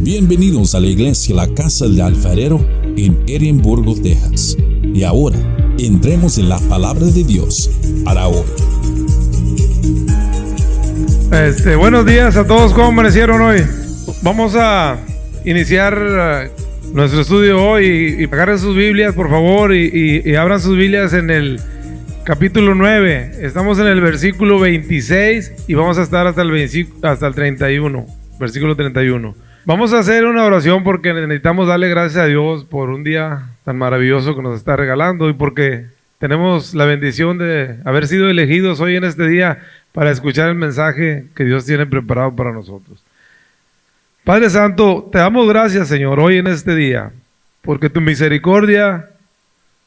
Bienvenidos a la iglesia La Casa del Alfarero en Edimburgo, Texas. Y ahora, entremos en la palabra de Dios para hoy. Buenos días a todos, ¿cómo amanecieron hoy? Vamos a iniciar nuestro estudio hoy y agarren sus Biblias, por favor, y abran sus Biblias en el capítulo 9. Estamos en el versículo 26 y vamos a estar hasta el 31, versículo 31. Vamos a hacer una oración porque necesitamos darle gracias a Dios por un día tan maravilloso que nos está regalando y porque tenemos la bendición de haber sido elegidos hoy en este día para escuchar el mensaje que Dios tiene preparado para nosotros. Padre Santo, te damos gracias, Señor, hoy en este día, porque tu misericordia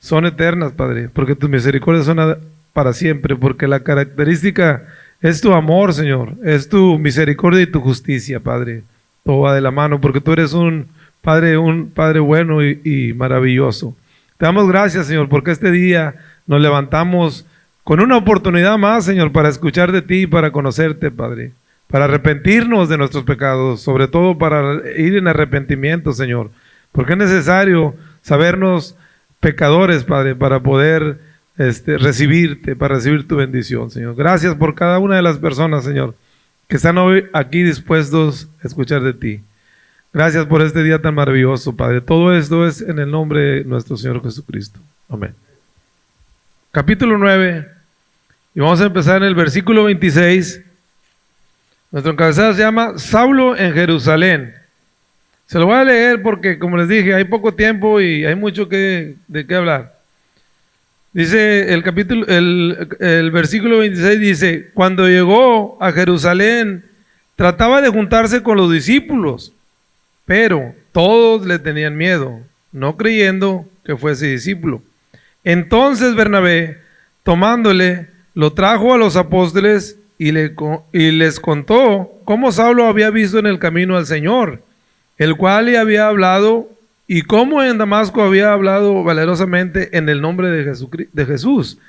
son eternas, Padre, porque tus misericordias son para siempre, porque la característica es tu amor, Señor, es tu misericordia y tu justicia, Padre. Todo va de la mano, porque tú eres un Padre bueno y maravilloso. Te damos gracias, Señor, porque este día nos levantamos con una oportunidad más, Señor, para escuchar de ti y para conocerte, Padre, para arrepentirnos de nuestros pecados, sobre todo para ir en arrepentimiento, Señor, porque es necesario sabernos pecadores, Padre, para poder recibirte, para recibir tu bendición, Señor. Gracias por cada una de las personas, Señor, que están hoy aquí dispuestos a escuchar de ti. Gracias por este día tan maravilloso, Padre. Todo esto es en el nombre de nuestro Señor Jesucristo. Amén. Capítulo 9, y vamos a empezar en el versículo 26. Nuestro encabezado se llama Saulo en Jerusalén. Se lo voy a leer porque, como les dije, hay poco tiempo y hay mucho de qué hablar. Dice el versículo 26 dice: cuando llegó a Jerusalén, trataba de juntarse con los discípulos, pero todos le tenían miedo, no creyendo que fuese discípulo. Entonces Bernabé, tomándole, lo trajo a los apóstoles y les contó cómo Saulo había visto en el camino al Señor, el cual le había hablado, y cómo en Damasco había hablado valerosamente en el nombre de Jesús.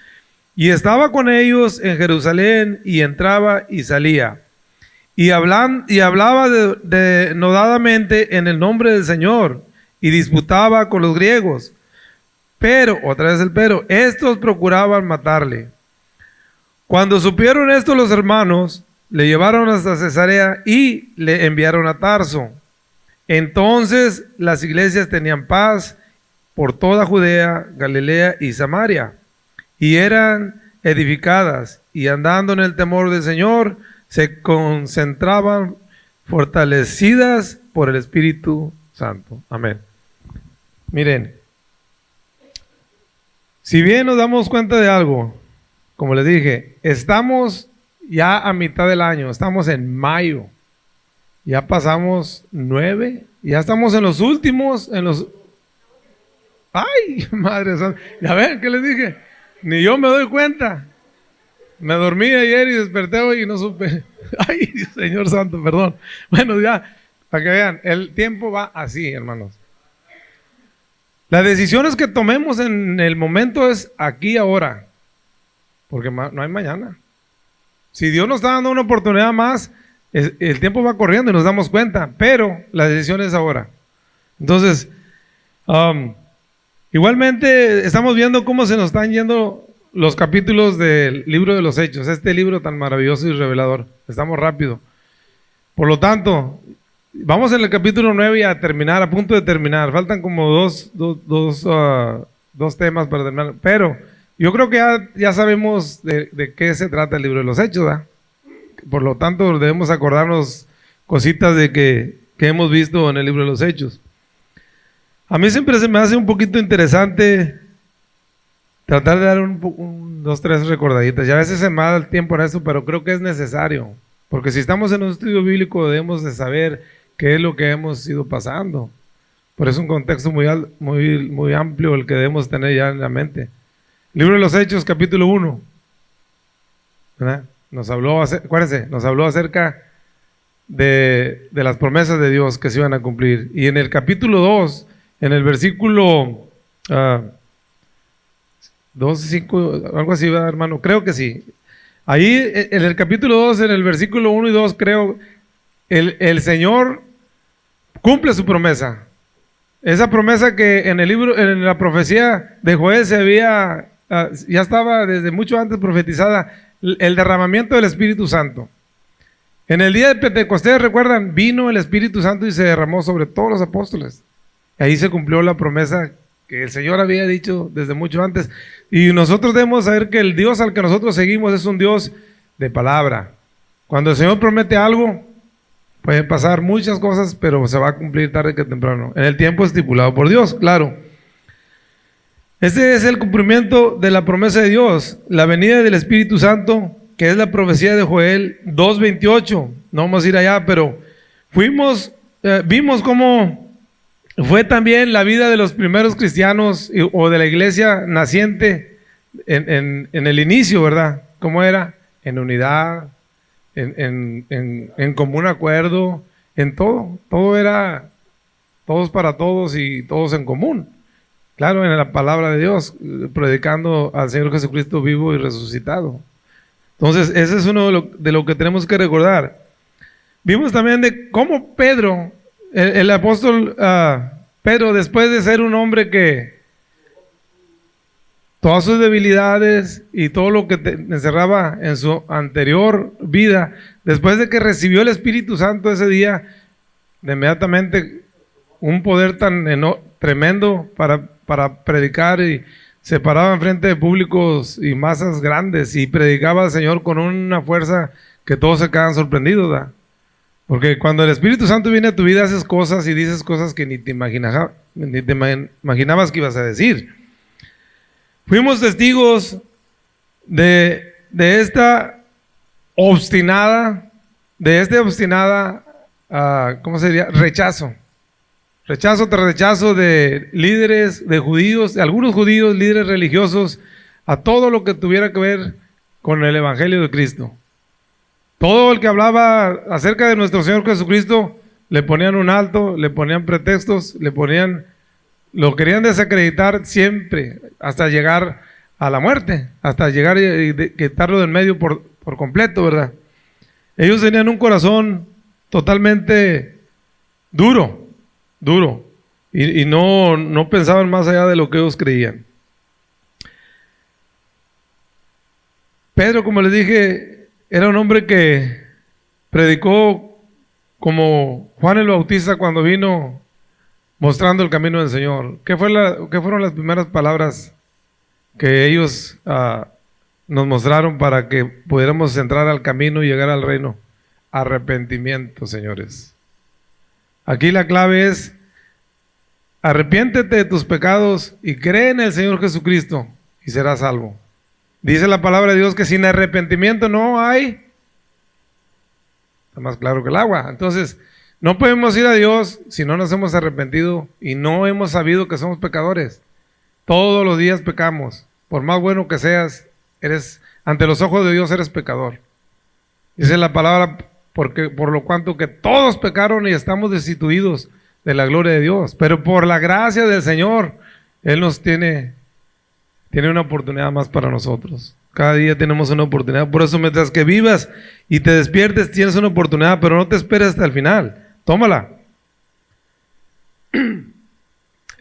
Y estaba con ellos en Jerusalén, y entraba y salía. Y hablaba denodadamente en el nombre del Señor, y disputaba con los griegos. Pero, otra vez el pero, estos procuraban matarle. Cuando supieron esto los hermanos, le llevaron hasta Cesarea y le enviaron a Tarso. Entonces las iglesias tenían paz por toda Judea, Galilea y Samaria, y eran edificadas, y andando en el temor del Señor, se concentraban fortalecidas por el Espíritu Santo. Amén. Miren, si bien nos damos cuenta de algo, como les dije, estamos ya a mitad del año, estamos en mayo. Ya pasamos 9, ya estamos en los últimos, ¡ay, madre santa! Ya ven, ¿qué les dije? Ni yo me doy cuenta. Me dormí ayer y desperté hoy y no supe. ¡Ay, Señor Santo, perdón! Bueno, ya, para que vean, el tiempo va así, hermanos. Las decisiones que tomemos en el momento es aquí ahora, porque no hay mañana. Si Dios nos está dando una oportunidad más, el tiempo va corriendo y nos damos cuenta, pero la decisión es ahora. Entonces, igualmente estamos viendo cómo se nos están yendo los capítulos del libro de los Hechos, este libro tan maravilloso y revelador. Estamos rápido. Por lo tanto, vamos en el capítulo 9 y a punto de terminar. Faltan como dos temas para terminar, pero yo creo que ya sabemos de qué se trata el libro de los Hechos, ¿verdad? Por lo tanto, debemos acordarnos cositas que hemos visto en el libro de los Hechos. A mí siempre se me hace un poquito interesante tratar de dar dos, tres recordaditas. Y a veces se me da el tiempo en eso, pero creo que es necesario. Porque si estamos en un estudio bíblico, debemos de saber qué es lo que hemos ido pasando. Por eso es un contexto muy amplio el que debemos tener ya en la mente. Libro de los Hechos, capítulo 1. ¿Verdad? Nos habló acerca de las promesas de Dios que se iban a cumplir. Y en el capítulo 2, en el versículo 2, 5, algo así, ¿verdad, hermano? Creo que sí. Ahí en el capítulo 2, en el versículo 1 y 2, creo, el Señor cumple su promesa. Esa promesa que en el libro, en la profecía de Joel se había, ya estaba desde mucho antes profetizada, el derramamiento del Espíritu Santo. En el día de Pentecostés, recuerdan, vino el Espíritu Santo y se derramó sobre todos los apóstoles. Ahí se cumplió la promesa que el Señor había dicho desde mucho antes. Y nosotros debemos saber que el Dios al que nosotros seguimos es un Dios de palabra. Cuando el Señor promete algo, pueden pasar muchas cosas, pero se va a cumplir tarde que temprano, en el tiempo estipulado por Dios, claro. Ese es el cumplimiento de la promesa de Dios, la venida del Espíritu Santo, que es la profecía de Joel 2:28. No vamos a ir allá, pero vimos cómo fue también la vida de los primeros cristianos o de la iglesia naciente en el inicio, ¿verdad? ¿Cómo era? En unidad, en común acuerdo, en todo era todos para todos y todos en común. Claro, en la palabra de Dios, predicando al Señor Jesucristo vivo y resucitado. Entonces, ese es uno de lo que tenemos que recordar. Vimos también de cómo Pedro, el apóstol Pedro, después de ser un hombre que todas sus debilidades y todo lo que encerraba en su anterior vida, después de que recibió el Espíritu Santo ese día, de inmediatamente un poder tan tremendo para predicar, y se paraba enfrente de públicos y masas grandes y predicaba al Señor con una fuerza que todos se quedan sorprendidos, ¿verdad? Porque cuando el Espíritu Santo viene a tu vida, haces cosas y dices cosas que ni te imaginabas que ibas a decir. Fuimos testigos de esta obstinada, ¿cómo se diría? Rechazo tras rechazo de líderes, de judíos, de algunos judíos, líderes religiosos, a todo lo que tuviera que ver con el Evangelio de Cristo. Todo el que hablaba acerca de nuestro Señor Jesucristo, le ponían un alto, le ponían pretextos, lo querían desacreditar siempre, hasta llegar a la muerte, hasta llegar y quitarlo del medio por completo, ¿verdad? Ellos tenían un corazón totalmente duro, y no pensaban más allá de lo que ellos creían. Pedro, como les dije, era un hombre que predicó como Juan el Bautista cuando vino mostrando el camino del Señor. ¿Qué fueron las primeras palabras que ellos nos mostraron para que pudiéramos entrar al camino y llegar al reino? Arrepentimiento, señores. Aquí la clave es: arrepiéntete de tus pecados y cree en el Señor Jesucristo y serás salvo. Dice la palabra de Dios que sin arrepentimiento no hay, está más claro que el agua. Entonces, no podemos ir a Dios si no nos hemos arrepentido y no hemos sabido que somos pecadores. Todos los días pecamos. Por más bueno que seas, ante los ojos de Dios eres pecador. Dice la palabra, por lo cuanto que todos pecaron y estamos destituidos de la gloria de Dios. Pero por la gracia del Señor, Él nos tiene una oportunidad más para nosotros. Cada día tenemos una oportunidad. Por eso, mientras que vivas y te despiertes, tienes una oportunidad, pero no te esperes hasta el final. Tómala. En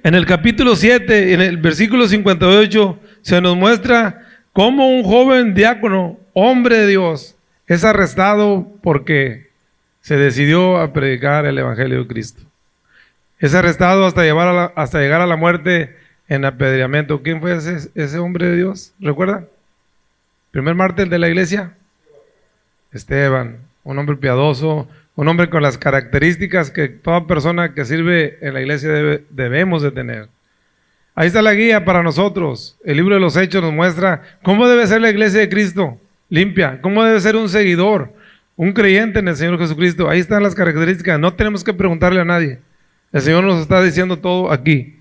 el capítulo 7, en el versículo 58, se nos muestra cómo un joven diácono, hombre de Dios, es arrestado porque se decidió a predicar el Evangelio de Cristo. Es arrestado hasta llegar a la muerte en apedreamiento. ¿Quién fue ese hombre de Dios? ¿Recuerdan? Primer mártir de la iglesia, Esteban, un hombre piadoso, un hombre con las características que toda persona que sirve en la iglesia debemos de tener. Ahí está la guía para nosotros. El libro de los Hechos nos muestra cómo debe ser la iglesia de Cristo, limpia, cómo debe ser un seguidor, un creyente en el Señor Jesucristo. Ahí están las características, no tenemos que preguntarle a nadie. El Señor nos está diciendo todo aquí.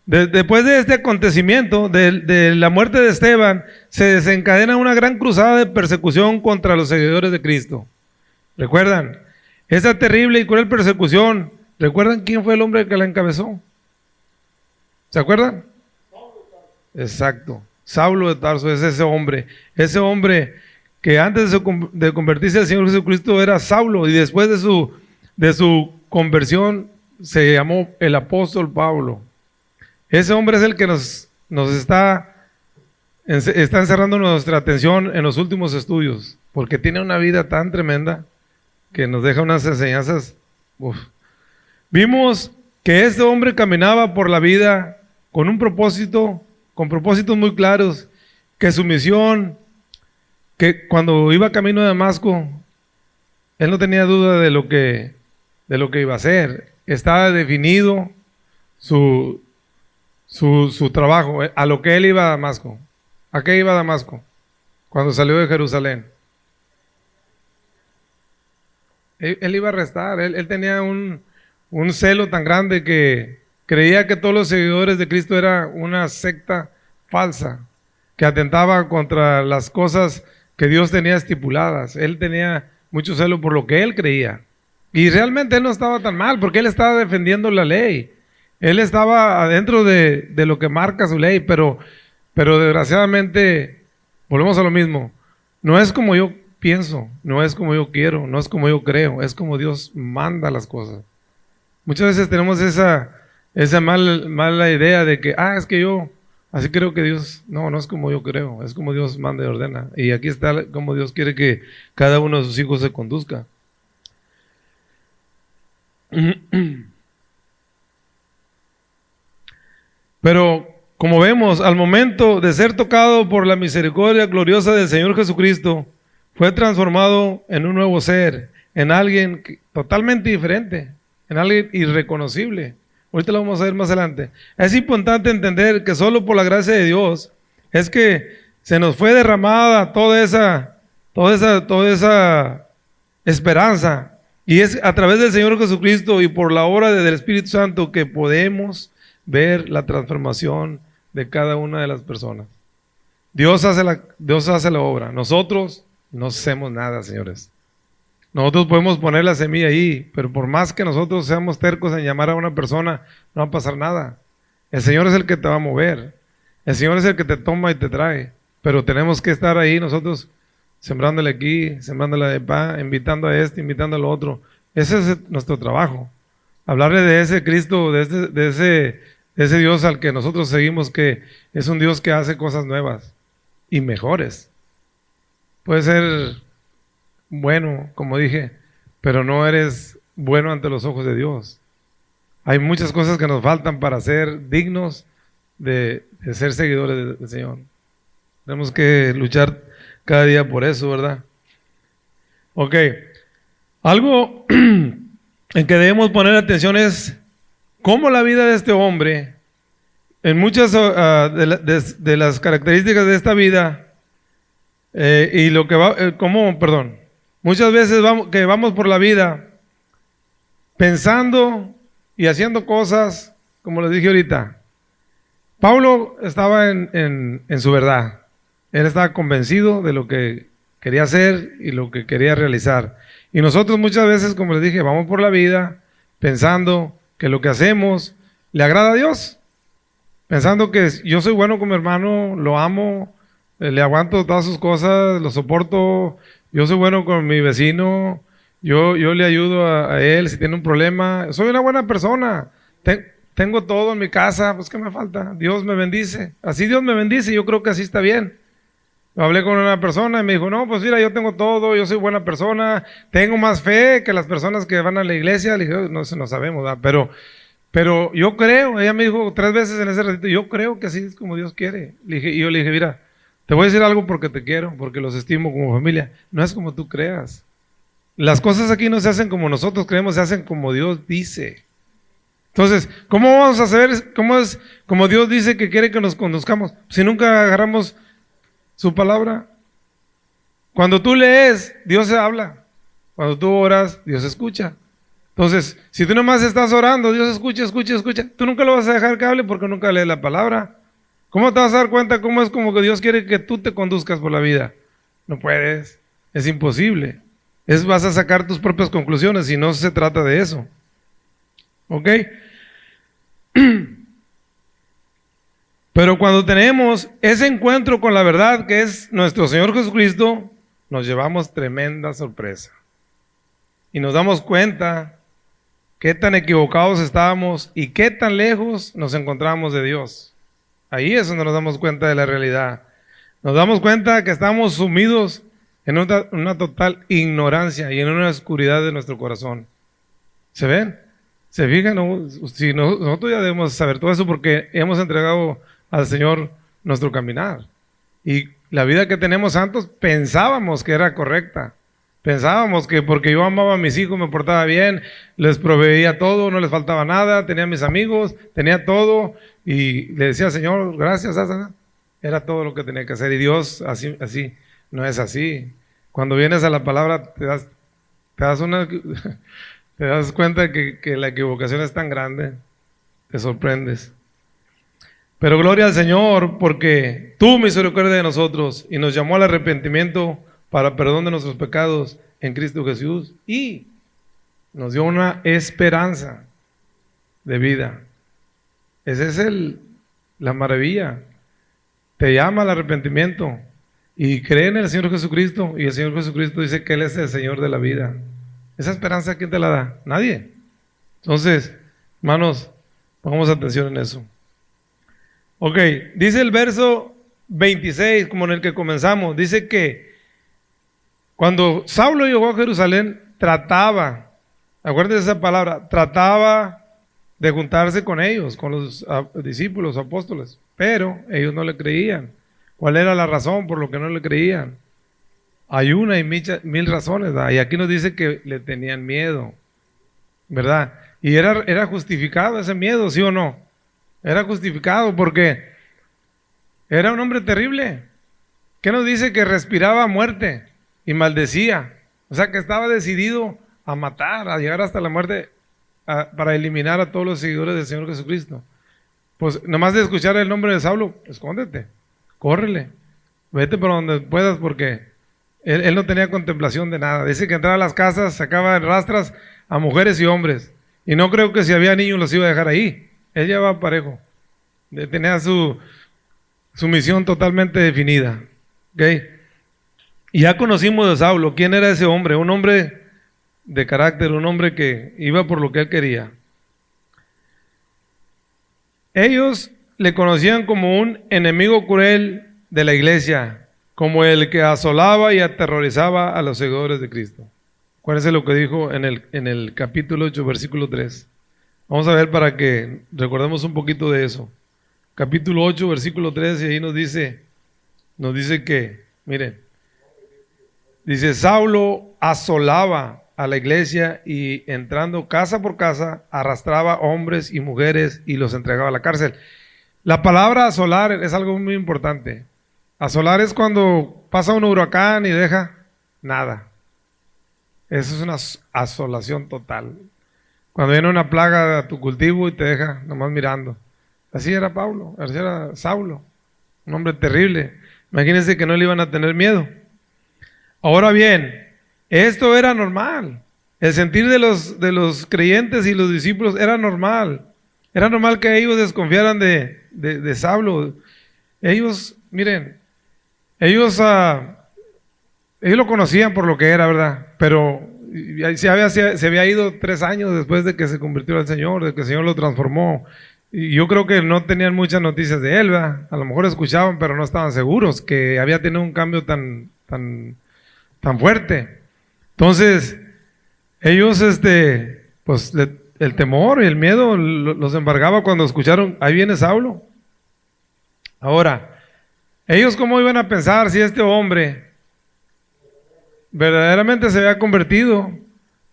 Después de este acontecimiento, de la muerte de Esteban, se desencadena una gran cruzada de persecución contra los seguidores de Cristo. ¿Recuerdan? Esa terrible y cruel persecución, ¿recuerdan quién fue el hombre que la encabezó? ¿Se acuerdan? Exacto, Saulo de Tarso es ese hombre que antes de convertirse al Señor Jesucristo era Saulo, y después de su conversión se llamó el apóstol Pablo. Ese hombre es el que nos está encerrando nuestra atención en los últimos estudios, porque tiene una vida tan tremenda que nos deja unas enseñanzas. Vimos que este hombre caminaba por la vida con un propósito, con propósitos muy claros, que su misión, que cuando iba camino de Damasco, él no tenía duda de lo que iba a hacer. Estaba definido su trabajo, a lo que él iba a Damasco. ¿A qué iba a Damasco cuando salió de Jerusalén? Él iba a arrestar. Él tenía un celo tan grande que creía que todos los seguidores de Cristo era una secta falsa, que atentaba contra las cosas que Dios tenía estipuladas. Él tenía mucho celo por lo que él creía. Y realmente él no estaba tan mal, porque él estaba defendiendo la ley. Él estaba adentro de lo que marca su ley, pero desgraciadamente, volvemos a lo mismo. No es como yo pienso, no es como yo quiero, no es como yo creo, es como Dios manda las cosas. Muchas veces tenemos esa mala idea de que, es que yo así creo que Dios. No es como yo creo, es como Dios manda y ordena. Y aquí está como Dios quiere que cada uno de sus hijos se conduzca. Pero como vemos, al momento de ser tocado por la misericordia gloriosa del Señor Jesucristo, fue transformado en un nuevo ser, en alguien totalmente diferente, en alguien irreconocible. Ahorita lo vamos a ver más adelante. Es importante entender que solo por la gracia de Dios es que se nos fue derramada toda esa esperanza. Y es a través del Señor Jesucristo y por la obra del Espíritu Santo que podemos ver la transformación de cada una de las personas. Dios hace la obra. Nosotros no hacemos nada, señores. Nosotros podemos poner la semilla ahí, pero por más que nosotros seamos tercos en llamar a una persona, no va a pasar nada. El Señor es el que te va a mover. El Señor es el que te toma y te trae. Pero tenemos que estar ahí nosotros sembrándole aquí, sembrándole de paz, invitando a este, invitando al otro. Ese es nuestro trabajo. Hablarle de ese Cristo, de ese Dios al que nosotros seguimos, que es un Dios que hace cosas nuevas y mejores. Puede ser bueno, como dije, pero no eres bueno ante los ojos de Dios. Hay muchas cosas que nos faltan para ser dignos de ser seguidores del Señor. Tenemos que luchar cada día por eso, ¿verdad? Ok. Algo en que debemos poner atención es cómo la vida de este hombre, en muchas de las características de esta vida, y lo que muchas veces vamos por la vida pensando y haciendo cosas, como les dije ahorita. Pablo estaba en su verdad. Él estaba convencido de lo que quería hacer y lo que quería realizar. Y nosotros muchas veces, como les dije, vamos por la vida pensando que lo que hacemos le agrada a Dios. Pensando que yo soy bueno con mi hermano, lo amo, le aguanto todas sus cosas, lo soporto, yo soy bueno con mi vecino, yo le ayudo a él si tiene un problema, soy una buena persona, tengo todo en mi casa, pues ¿qué me falta? Dios me bendice, así Dios me bendice, yo creo que así está bien. Hablé con una persona y me dijo, no, pues mira, yo tengo todo, yo soy buena persona, tengo más fe que las personas que van a la iglesia. Le dije, no sabemos, ¿verdad? Pero yo creo, ella me dijo 3 veces en ese ratito, yo creo que así es como Dios quiere. Y yo le dije, mira, te voy a decir algo porque te quiero, porque los estimo como familia. No es como tú creas. Las cosas aquí no se hacen como nosotros creemos, se hacen como Dios dice. Entonces, ¿cómo vamos a saber cómo es como Dios dice que quiere que nos conduzcamos? Si nunca agarramos su palabra. Cuando tú lees, Dios se habla. Cuando tú oras, Dios escucha. Entonces, si tú nomás estás orando, Dios escucha. Tú nunca lo vas a dejar que hable porque nunca lees la palabra. ¿Cómo te vas a dar cuenta cómo es como que Dios quiere que tú te conduzcas por la vida? No puedes. Es imposible. Vas a sacar tus propias conclusiones y no se trata de eso. ¿Ok? Pero cuando tenemos ese encuentro con la verdad que es nuestro Señor Jesucristo, nos llevamos tremenda sorpresa. Y nos damos cuenta qué tan equivocados estábamos y qué tan lejos nos encontramos de Dios. Ahí es donde nos damos cuenta de la realidad. Nos damos cuenta que estamos sumidos en una total ignorancia y en una oscuridad de nuestro corazón. ¿Se ven? ¿Se fijan? No, si nosotros ya debemos saber todo eso porque hemos entregado al Señor nuestro caminar. Y la vida que tenemos santos pensábamos que era correcta. Pensábamos que porque yo amaba a mis hijos, me portaba bien, les proveía todo, no les faltaba nada, tenía mis amigos, tenía todo y le decía, Señor, gracias, Asana. Era todo lo que tenía que hacer y Dios así no es así. Cuando vienes a la palabra te das cuenta que la equivocación es tan grande, te sorprendes. Pero gloria al Señor porque tuvo misericordia de nosotros y nos llamó al arrepentimiento para perdón de nuestros pecados en Cristo Jesús y nos dio una esperanza de vida. Esa es la maravilla. Te llama al arrepentimiento y cree en el Señor Jesucristo y el Señor Jesucristo dice que Él es el Señor de la vida. Esa esperanza, ¿quién te la da? Nadie. Entonces, hermanos, pongamos atención en eso. Ok, dice el verso 26, como en el que comenzamos, dice que cuando Saulo llegó a Jerusalén, trataba, acuérdense de esa palabra, trataba de juntarse con ellos, con los discípulos, apóstoles, pero ellos no le creían. ¿Cuál era la razón por lo que no le creían? Hay una y mil razones, ¿verdad? Y aquí nos dice que le tenían miedo, ¿verdad? Y era justificado ese miedo, ¿sí o no? Era justificado porque era un hombre terrible. ¿Qué nos dice? Que respiraba muerte y maldecía. O sea, que estaba decidido a matar, a llegar hasta la muerte, para eliminar a todos los seguidores del Señor Jesucristo. Pues nomás de escuchar el nombre de Saulo, escóndete, córrele, vete por donde puedas porque él no tenía contemplación de nada. Dice que entraba a las casas, sacaba en rastras a mujeres y hombres. Y no creo que si había niños los iba a dejar ahí. Él llevaba parejo. Tenía su misión totalmente definida. ¿Okay? Y ya conocimos de Saulo. ¿Quién era ese hombre? Un hombre de carácter, un hombre que iba por lo que él quería. Ellos le conocían como un enemigo cruel de la iglesia, como el que asolaba y aterrorizaba a los seguidores de Cristo. Acuérdense lo que dijo en el capítulo 8, versículo 3. Vamos a ver para que recordemos un poquito de eso. Capítulo 8, versículo 3, y ahí nos dice que, miren, dice, Saulo asolaba a la iglesia y entrando casa por casa, arrastraba hombres y mujeres y los entregaba a la cárcel. La palabra asolar es algo muy importante. Asolar es cuando pasa un huracán y deja nada. Eso es una asolación total. Cuando viene una plaga a tu cultivo y te deja nomás mirando. Así era así era Saulo, un hombre terrible. Imagínense que no le iban a tener miedo. Ahora bien, esto era normal. El sentir de los creyentes y los discípulos era normal. Era normal que ellos desconfiaran de Saulo. Ellos, miren, ellos lo conocían por lo que era, ¿verdad? Pero se había ido 3 años después de que se convirtió al Señor, de que el Señor lo transformó. Y yo creo que no tenían muchas noticias de él, ¿verdad? A lo mejor escuchaban, pero no estaban seguros que había tenido un cambio tan fuerte. Entonces, ellos, pues el temor y el miedo los embargaba cuando escucharon, ahí viene Saulo. Ahora, ellos cómo iban a pensar si este hombre verdaderamente se había convertido,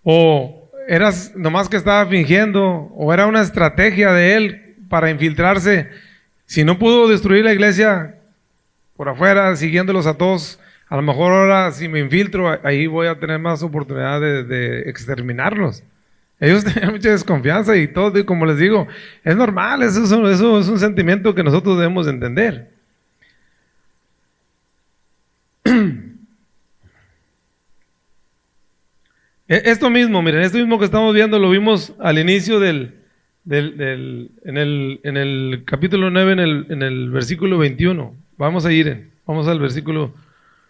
o era nomás que estaba fingiendo, o era una estrategia de él para infiltrarse. Si no pudo destruir la iglesia por afuera, siguiéndolos a todos, a lo mejor ahora si me infiltro, ahí voy a tener más oportunidad de exterminarlos. Ellos tenían mucha desconfianza y todo, y como les digo, es normal, eso es un sentimiento que nosotros debemos entender. Esto mismo, miren, esto mismo que estamos viendo lo vimos al inicio en el capítulo 9, en el versículo 21. Vamos al versículo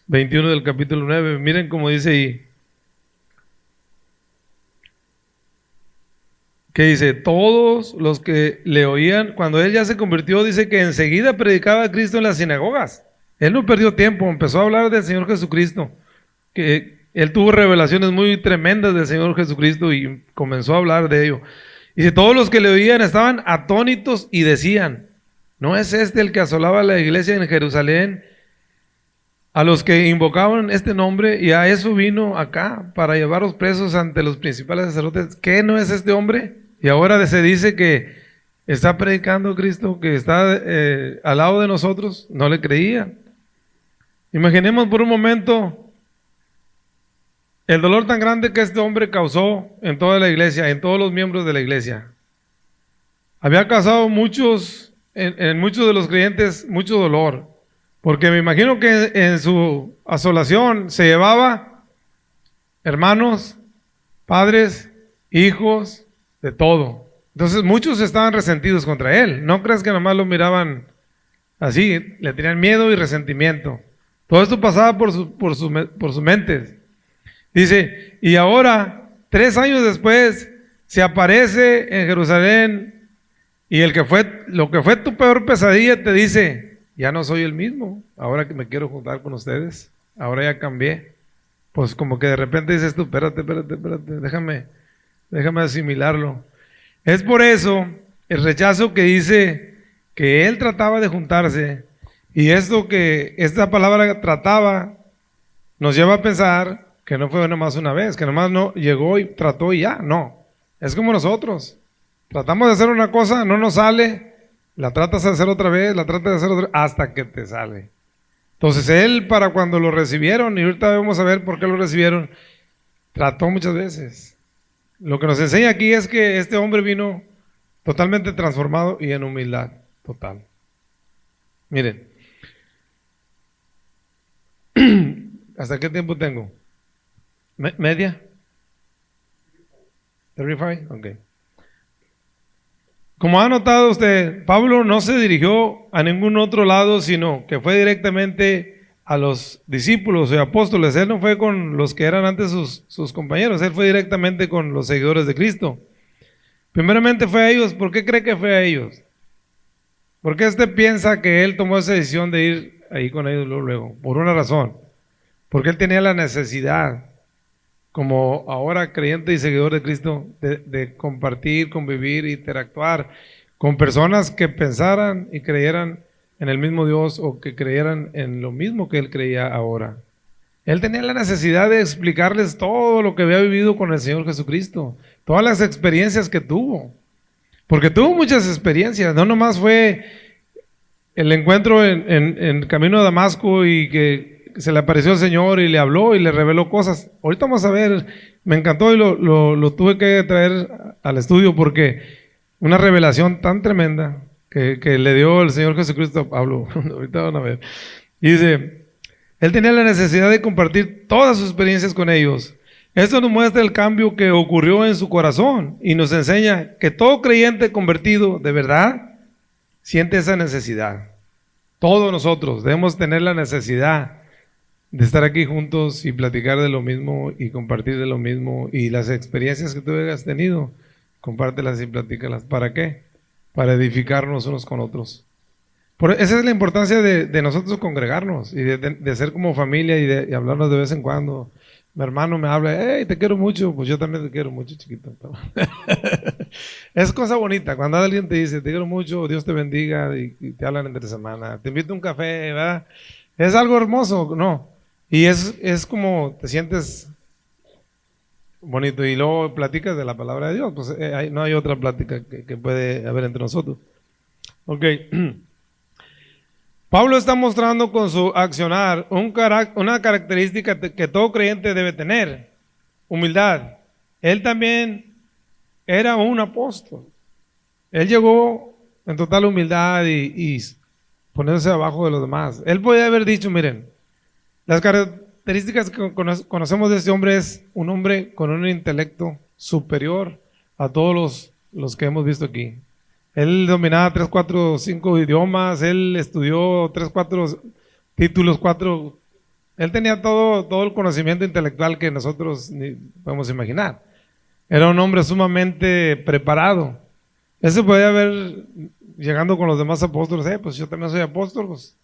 21 del capítulo 9. Miren cómo dice ahí. que dice, todos los que le oían, cuando él ya se convirtió, dice que enseguida predicaba a Cristo en las sinagogas. Él no perdió tiempo, empezó a hablar del Señor Jesucristo, que él tuvo revelaciones muy tremendas del Señor Jesucristo y comenzó a hablar de ello. Y de todos los que le oían estaban atónitos y decían, ¿no es este el que asolaba la iglesia en Jerusalén? A los que invocaban este nombre, y a eso vino acá, para llevarlos presos ante los principales sacerdotes. ¿Qué no es este hombre? Y ahora se dice que está predicando Cristo, que está al lado de nosotros. No le creían. Imaginemos por un momento el dolor tan grande que este hombre causó en toda la iglesia, en todos los miembros de la iglesia. Había causado en muchos de los creyentes mucho dolor, porque me imagino que en su asolación se llevaba hermanos, padres, hijos, de todo. Entonces muchos estaban resentidos contra él. No creas que nomás lo miraban así, le tenían miedo y resentimiento. Todo esto pasaba por su mente. Dice, y ahora, 3 años después, se aparece en Jerusalén y lo que fue tu peor pesadilla te dice, ya no soy el mismo, ahora que me quiero juntar con ustedes, ahora ya cambié. Pues como que de repente dices tú, espérate, déjame asimilarlo. Es por eso el rechazo que dice que él trataba de juntarse, y esto que esta palabra trataba nos lleva a pensar que no fue nomás una vez, que nomás no llegó y trató y ya, no. Es como nosotros, tratamos de hacer una cosa, no nos sale, la tratas de hacer otra vez, hasta que te sale. Entonces él, para cuando lo recibieron, y ahorita vamos a ver por qué lo recibieron, trató muchas veces. Lo que nos enseña aquí es que este hombre vino totalmente transformado y en humildad total. Miren, ¿hasta qué tiempo tengo? ¿Media? 35? Ok. Como ha notado usted, Pablo no se dirigió a ningún otro lado, sino que fue directamente a los discípulos y apóstoles. Él no fue con los que eran antes sus compañeros, él fue directamente con los seguidores de Cristo. Primeramente fue a ellos. ¿Por qué cree que fue a ellos? ¿Por qué usted piensa que él tomó esa decisión de ir ahí con ellos luego? Por una razón, porque él tenía la necesidad, como ahora creyente y seguidor de Cristo, de compartir, convivir, interactuar con personas que pensaran y creyeran en el mismo Dios o que creyeran en lo mismo que él creía ahora. Él tenía la necesidad de explicarles todo lo que había vivido con el Señor Jesucristo, todas las experiencias que tuvo, porque tuvo muchas experiencias, no nomás fue el encuentro en camino a Damasco y que se le apareció el Señor y le habló y le reveló cosas. Ahorita vamos a ver, me encantó y lo tuve que traer al estudio porque una revelación tan tremenda que le dio el Señor Jesucristo a Pablo. Ahorita van a ver. Y dice, él tenía la necesidad de compartir todas sus experiencias con ellos. Esto nos muestra el cambio que ocurrió en su corazón y nos enseña que todo creyente convertido de verdad siente esa necesidad. Todos nosotros debemos tener la necesidad de estar aquí juntos y platicar de lo mismo y compartir de lo mismo, y las experiencias que tú hayas tenido, compártelas y platícalas. ¿Para qué? Para edificarnos unos con otros. Esa es la importancia de nosotros congregarnos y de ser como familia y hablarnos de vez en cuando. Mi hermano me habla, hey, te quiero mucho, pues yo también te quiero mucho, chiquito. Es cosa bonita cuando alguien te dice, te quiero mucho, Dios te bendiga, y te hablan entre semana, te invito a un café, ¿verdad? Es algo hermoso, ¿no? Y es como te sientes bonito y luego platicas de la palabra de Dios, pues no hay otra plática que puede haber entre nosotros. Ok. Pablo está mostrando con su accionar una característica que todo creyente debe tener: humildad. Él también era un apóstol. Él llegó en total humildad y poniéndose abajo de los demás. Él podía haber dicho, miren, las características que conocemos de este hombre es un hombre con un intelecto superior a todos los que hemos visto aquí. Él dominaba 3, 4, 5 idiomas, él estudió 3, 4 títulos, 4. Él tenía todo el conocimiento intelectual que nosotros ni podemos imaginar. Era un hombre sumamente preparado. Ese podía haber, llegando con los demás apóstoles, pues yo también soy apóstol, pues.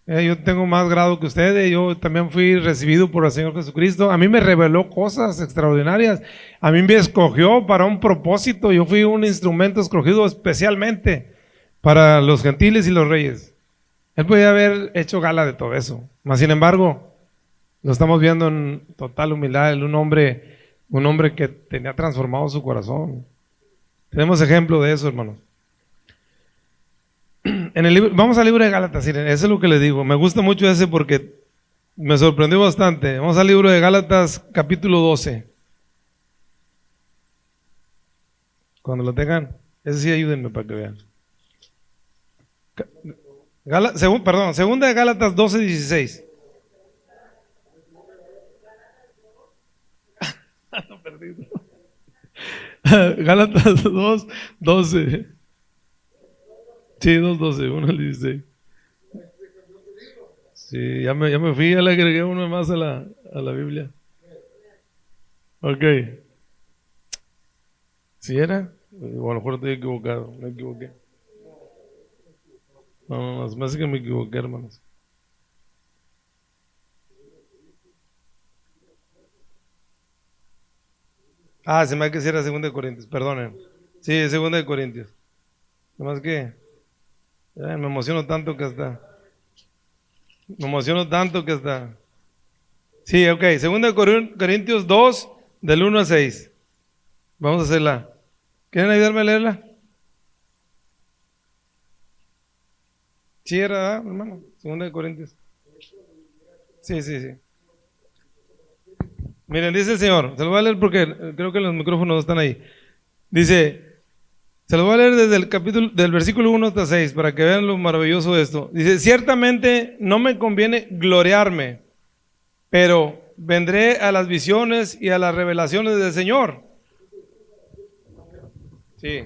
Yo tengo más grado que ustedes, yo también fui recibido por el Señor Jesucristo. A mí me reveló cosas extraordinarias. A mí me escogió para un propósito. Yo fui un instrumento escogido especialmente para los gentiles y los reyes. Él podía haber hecho gala de todo eso. Mas sin embargo, lo estamos viendo en total humildad. Un hombre que tenía transformado su corazón. Tenemos ejemplo de eso, hermanos. Vamos al libro de Gálatas, miren, eso es lo que les digo. Me gusta mucho ese porque me sorprendió bastante. Vamos al libro de Gálatas, capítulo 12. Cuando lo tengan, ese sí ayúdenme para que vean. Segunda de Gálatas 12, 16. No, perdido. Gálatas 2, 12. Sí, 2:12, 1 al 16. Sí, ya me fui, ya le agregué uno más a la Biblia. Ok. ¿Sí era? O a lo mejor estoy equivocado, me equivoqué. No, me hace que me equivoqué, hermanos. Se me hace que sí era 2 de Corintios, perdonen. Sí, 2 de Corintios. Nomás que me emociono tanto que hasta. Sí, ok. 2 de Corintios 2, del 1 al 6. Vamos a hacerla. ¿Quieren ayudarme a leerla? Sí, era, hermano. 2 de Corintios. Sí. Miren, dice el Señor. Se lo voy a leer porque creo que los micrófonos están ahí. Dice. Se lo voy a leer desde el capítulo, del versículo 1 hasta 6, para que vean lo maravilloso de esto. Dice, ciertamente no me conviene gloriarme, pero vendré a las visiones y a las revelaciones del Señor. Sí,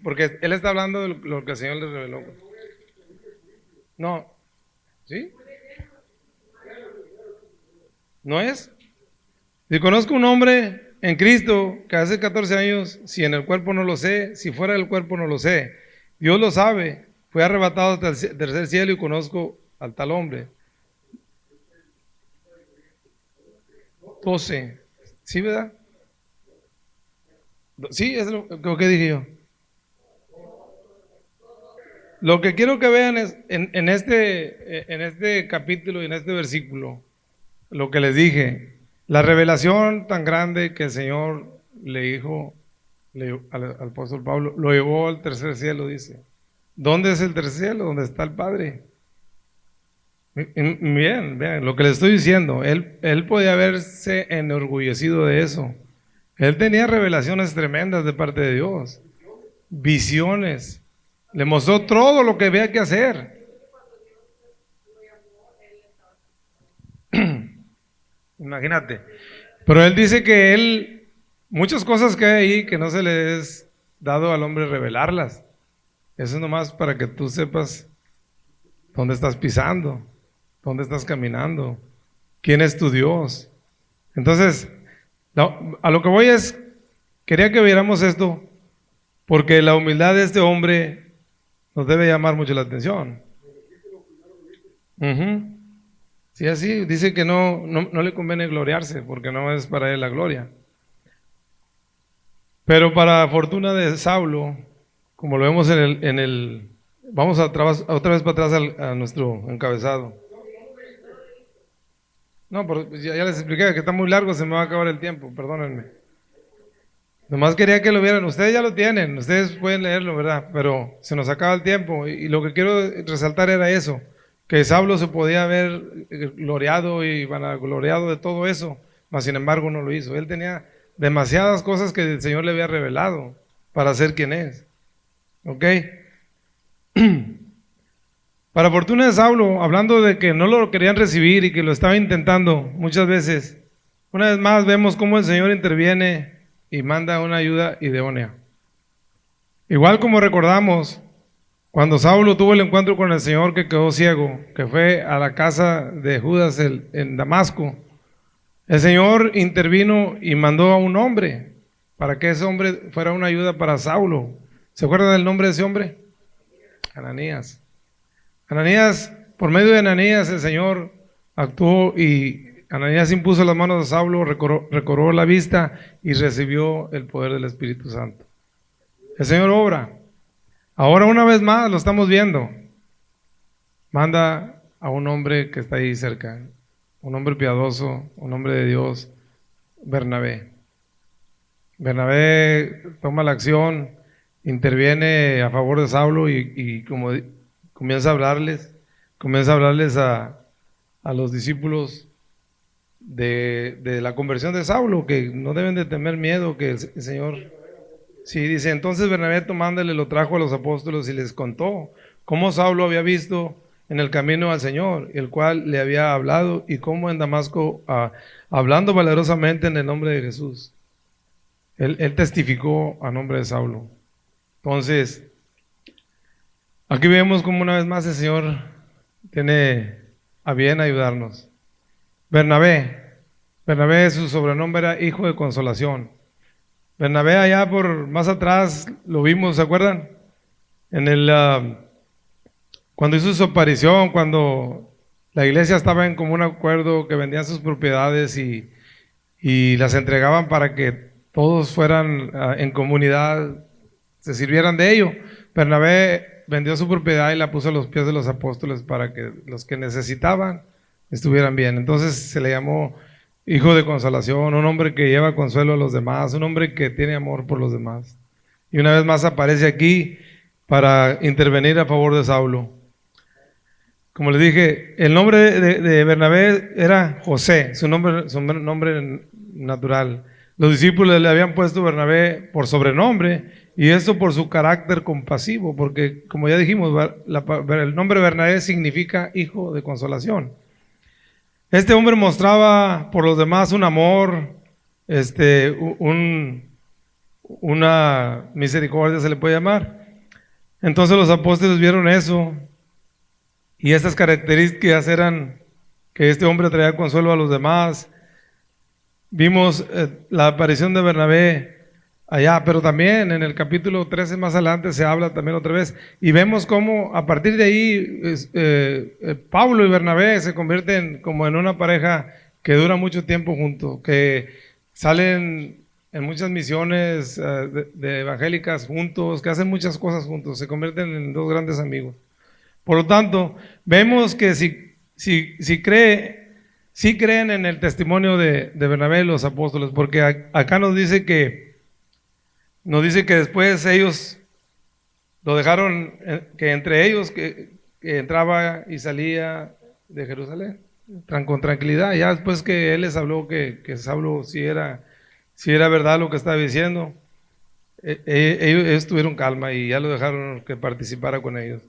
porque Él está hablando de lo que el Señor le reveló. No, ¿sí? ¿No es? Si conozco un hombre en Cristo que hace 14 años, si en el cuerpo no lo sé, si fuera del cuerpo no lo sé. Dios lo sabe. Fui arrebatado hasta el tercer cielo y conozco al tal hombre. 12. ¿Sí, verdad? Sí, es lo que dije yo. Lo que quiero que vean es en este capítulo y en este versículo, lo que les dije, la revelación tan grande que el Señor le dijo al apóstol Pablo, lo llevó al tercer cielo, dice. ¿Dónde es el tercer cielo? ¿Dónde está el Padre? Bien, vean, lo que les estoy diciendo, él podía haberse enorgullecido de eso. Él tenía revelaciones tremendas de parte de Dios, visiones, le mostró todo lo que había que hacer. Imagínate. Pero él dice que muchas cosas que hay ahí que no se le es dado al hombre revelarlas. Eso es nomás para que tú sepas dónde estás pisando, dónde estás caminando, quién es tu Dios. Entonces, a lo que voy es, quería que viéramos esto, porque la humildad de este hombre nos debe llamar mucho la atención. Sí, así, dice que no le conviene gloriarse, porque no es para él la gloria. Pero para fortuna de Saulo, como lo vemos vamos otra vez para atrás a nuestro encabezado. No, pero ya les expliqué que está muy largo, se me va a acabar el tiempo, perdónenme. Nomás quería que lo vieran, ustedes ya lo tienen, ustedes pueden leerlo, ¿verdad? Pero se nos acaba el tiempo y lo que quiero resaltar era eso, que Saulo se podía haber gloriado y vanagloriado de todo eso, mas sin embargo no lo hizo. Él tenía demasiadas cosas que el Señor le había revelado para ser quien es. ¿Ok? Para fortuna de Saulo, hablando de que no lo querían recibir y que lo estaba intentando muchas veces, una vez más vemos cómo el Señor interviene y manda una ayuda idónea. Igual como recordamos, cuando Saulo tuvo el encuentro con el Señor que quedó ciego, que fue a la casa de Judas en Damasco, El Señor intervino y mandó a un hombre para que ese hombre fuera una ayuda para Saulo. ¿Se acuerdan del nombre de ese hombre? Ananías. Ananías, por medio de Ananías, el Señor actuó y Ananías impuso las manos a Saulo, recobró la vista y recibió el poder del Espíritu Santo. El Señor obra. Ahora una vez más lo estamos viendo. Manda a un hombre que está ahí cerca, un hombre piadoso, un hombre de Dios, Bernabé. Bernabé toma la acción, interviene a favor de Saulo y como comienza a hablarles a los discípulos de la conversión de Saulo, que no deben de temer miedo, que el Señor... Sí, dice, entonces Bernabé tomándole lo trajo a los apóstoles y les contó cómo Saulo había visto en el camino al Señor, el cual le había hablado, y cómo en Damasco, hablando valerosamente en el nombre de Jesús, él testificó a nombre de Saulo. Entonces, aquí vemos como una vez más el Señor tiene a bien ayudarnos. Bernabé, su sobrenombre era Hijo de Consolación. Bernabé allá por más atrás lo vimos, ¿se acuerdan? Cuando hizo su aparición, cuando la iglesia estaba en común acuerdo, que vendían sus propiedades y las entregaban para que todos fueran en comunidad, se sirvieran de ello. Bernabé vendió su propiedad y la puso a los pies de los apóstoles para que los que necesitaban estuvieran bien. Entonces se le llamó Hijo de Consolación, un hombre que lleva consuelo a los demás, un hombre que tiene amor por los demás. Y una vez más aparece aquí para intervenir a favor de Saulo. Como les dije, el nombre de Bernabé era José, su nombre natural. Los discípulos le habían puesto Bernabé por sobrenombre, y esto por su carácter compasivo, porque como ya dijimos, el nombre Bernabé significa hijo de consolación. Este hombre mostraba por los demás un amor, una misericordia se le puede llamar. Entonces los apóstoles vieron eso, y estas características eran que este hombre traía consuelo a los demás. Vimos la aparición de Bernabé allá, pero también en el capítulo 13 más adelante se habla también otra vez, y vemos cómo a partir de ahí Pablo y Bernabé se convierten como en una pareja que dura mucho tiempo juntos, que salen en muchas misiones de evangélicas juntos, que hacen muchas cosas juntos, se convierten en dos grandes amigos. Por lo tanto, vemos que si creen en el testimonio de Bernabé y los apóstoles, porque acá nos dice que después ellos lo dejaron, que entre ellos que entraba y salía de Jerusalén con tranquilidad. Ya después que él les habló que Saulo si era verdad lo que estaba diciendo, ellos tuvieron calma y ya lo dejaron que participara con ellos.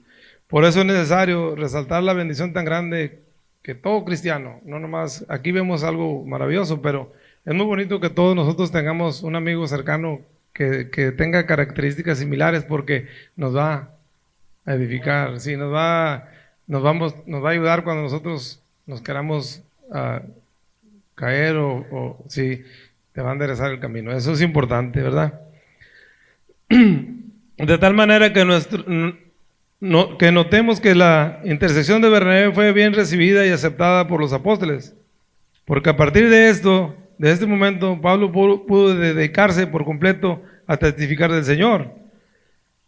Por eso es necesario resaltar la bendición tan grande que todo cristiano, no nomás, aquí vemos algo maravilloso, pero es muy bonito que todos nosotros tengamos un amigo cercano que tenga características similares, porque nos va a edificar, sí, nos va a ayudar cuando nosotros nos queramos caer o sí, te va a enderezar el camino. Eso es importante, ¿verdad? De tal manera que que notemos que la intercesión de Bernabé fue bien recibida y aceptada por los apóstoles, porque a partir de este momento, Pablo pudo dedicarse por completo a testificar del Señor.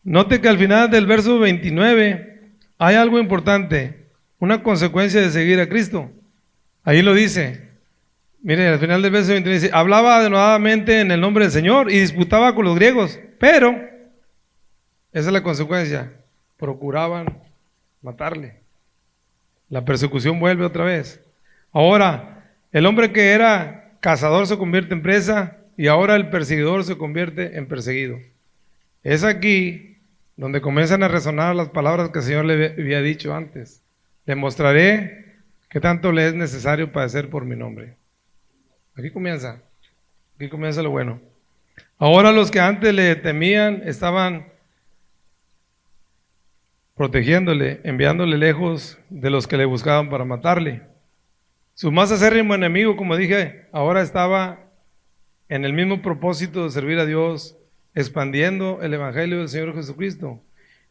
Note que al final del verso 29 hay algo importante, una consecuencia de seguir a Cristo. Ahí lo dice. Miren, al final del verso 29 dice, hablaba denodadamente en el nombre del Señor y disputaba con los griegos, pero, esa es la consecuencia, procuraban matarle. La persecución vuelve otra vez. Ahora, el hombre que era cazador se convierte en presa, y ahora el perseguidor se convierte en perseguido. Es aquí donde comienzan a resonar las palabras que el Señor le había dicho antes. Le mostraré qué tanto le es necesario padecer por mi nombre. Aquí comienza lo bueno. Ahora los que antes le temían estaban protegiéndole, enviándole lejos de los que le buscaban para matarle. Su más acérrimo enemigo, como dije, ahora estaba en el mismo propósito de servir a Dios, expandiendo el evangelio del Señor Jesucristo.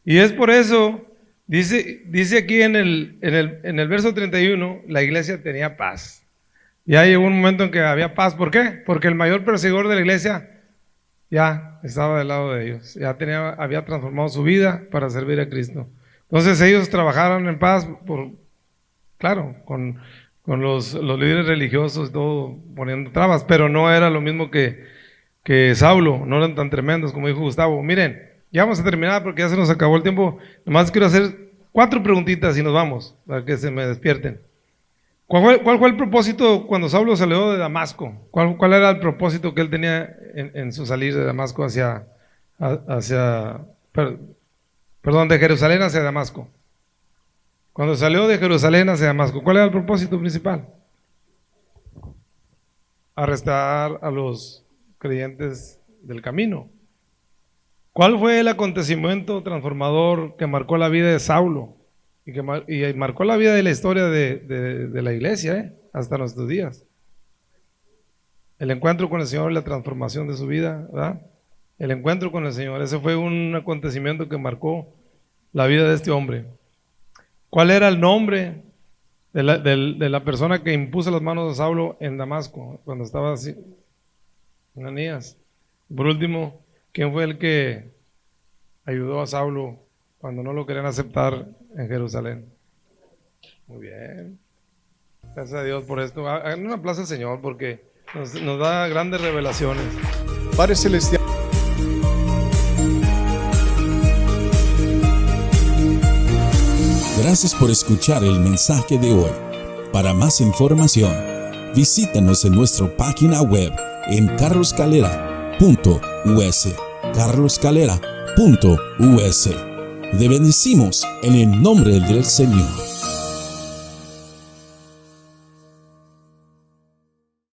Y es por eso, dice aquí en el verso 31, la iglesia tenía paz. Ya llegó un momento en que había paz. ¿Por qué? Porque el mayor perseguidor de la iglesia ya estaba del lado de ellos, ya había transformado su vida para servir a Cristo. Entonces ellos trabajaron en paz, con los líderes religiosos, todo poniendo trabas, pero no era lo mismo que Saulo, no eran tan tremendos como dijo Gustavo. Miren, ya vamos a terminar porque ya se nos acabó el tiempo. Nomás quiero hacer 4 preguntitas y nos vamos, para que se me despierten. ¿Cuál fue el propósito cuando Saulo salió de Damasco? ¿Cuál era el propósito que él tenía en su salir de Damasco de Jerusalén hacia Damasco? Cuando salió de Jerusalén hacia Damasco, ¿cuál era el propósito principal? Arrestar a los creyentes del camino. ¿Cuál fue el acontecimiento transformador que marcó la vida de Saulo? Y marcó la vida de la historia de la iglesia, hasta nuestros días. El encuentro con el Señor y la transformación de su vida, ¿verdad? El encuentro con el Señor, ese fue un acontecimiento que marcó la vida de este hombre. ¿Cuál era el nombre de la persona que impuso las manos a Saulo en Damasco, cuando estaba así? Ananías. Por último, ¿quién fue el que ayudó a Saulo cuando no lo querían aceptar en Jerusalén? Muy bien. Gracias a Dios por esto. Hagan un aplauso al Señor porque nos da grandes revelaciones. Padre Celestial. Gracias por escuchar el mensaje de hoy. Para más información, visítanos en nuestra página web en carloscalera.us. carloscalera.us. Te bendecimos en el nombre del Señor.